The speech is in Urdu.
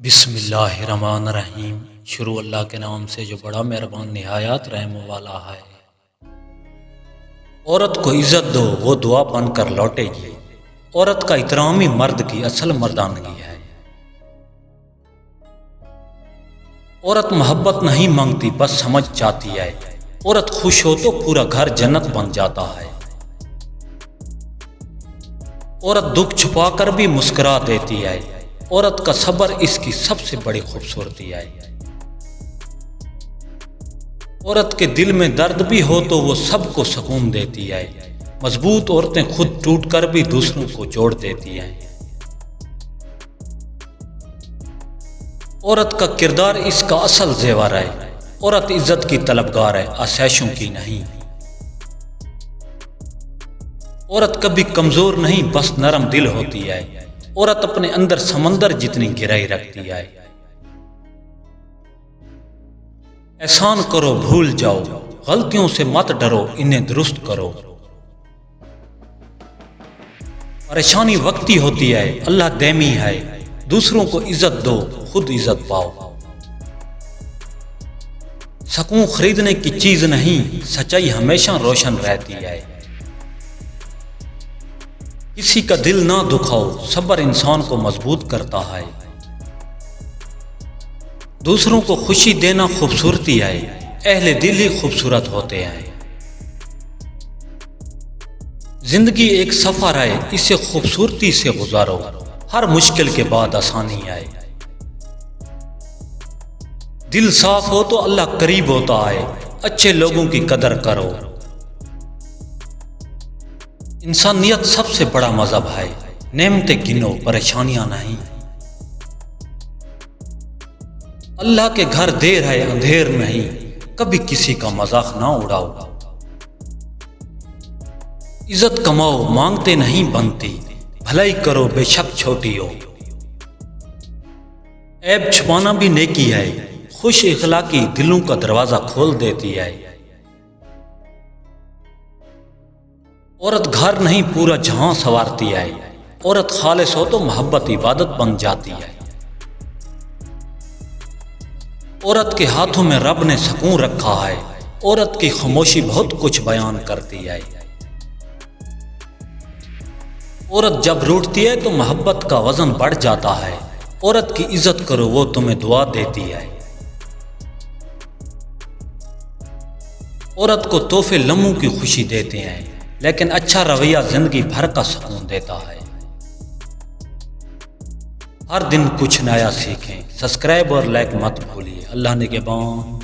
بسم اللہ الرحمن الرحیم۔ شروع اللہ کے نام سے جو بڑا مہربان نہایت رحم والا ہے۔ عورت کو عزت دو، وہ دعا بن کر لوٹے گی۔ عورت کا احترام ہی مرد کی اصل مردانگی ہے۔ عورت محبت نہیں مانگتی، بس سمجھ چاہتی ہے۔ عورت خوش ہو تو پورا گھر جنت بن جاتا ہے۔ عورت دکھ چھپا کر بھی مسکرا دیتی ہے۔ عورت کا صبر اس کی سب سے بڑی خوبصورتی ہے۔ عورت کے دل میں درد بھی ہو تو وہ سب کو سکون دیتی ہے۔ مضبوط عورتیں خود ٹوٹ کر بھی دوسروں کو جوڑ دیتی ہیں۔ عورت کا کردار اس کا اصل زیور ہے۔ عورت عزت کی طلبگار ہے، آسائشوں کی نہیں۔ عورت کبھی کمزور نہیں، بس نرم دل ہوتی ہے۔ عورت اپنے اندر سمندر جتنی گہرائی رکھتی ہے۔ احسان کرو بھول جاؤ، غلطیوں سے مت ڈرو، انہیں درست کرو۔ پریشانی وقتی ہوتی ہے، اللہ دائمی ہے۔ دوسروں کو عزت دو، خود عزت پاؤ۔ سکون خریدنے کی چیز نہیں، سچائی ہمیشہ روشن رہتی ہے۔ کسی کا دل نہ دکھاؤ، صبر انسان کو مضبوط کرتا ہے۔ دوسروں کو خوشی دینا خوبصورتی ہے، اہل دل ہی خوبصورت ہوتے ہیں۔ زندگی ایک سفر ہے، اسے خوبصورتی سے گزارو، ہر مشکل کے بعد آسانی آئے۔ دل صاف ہو تو اللہ قریب ہوتا ہے، اچھے لوگوں کی قدر کرو۔ انسانیت سب سے بڑا مذہب ہے، نعمتیں گنو، پریشانیاں نہیں۔ اللہ کے گھر دیر ہے، اندھیر نہیں، کبھی کسی کا مذاق نہ اڑاؤ۔ عزت کماؤ، مانگتے نہیں بنتی، بھلائی کرو بے شک چھوٹی ہو۔ عیب چھپانا بھی نیکی ہے، خوش اخلاقی دلوں کا دروازہ کھول دیتی ہے۔ عورت گھر نہیں پورا جہاں سنوارتی ہے۔ عورت خالص ہو تو محبت عبادت بن جاتی ہے۔ عورت کے ہاتھوں میں رب نے سکون رکھا ہے۔ عورت کی خاموشی بہت کچھ بیان کرتی ہے۔ عورت جب روٹھتی ہے تو محبت کا وزن بڑھ جاتا ہے۔ عورت کی عزت کرو، وہ تمہیں دعا دیتی ہے۔ عورت کو تحفے لمحوں کی خوشی دیتے ہیں، لیکن اچھا رویہ زندگی بھر کا سکون دیتا ہے۔ ہر دن کچھ نیا سیکھیں، سبسکرائب اور لائک مت بھولیے۔ اللہ نگہبان۔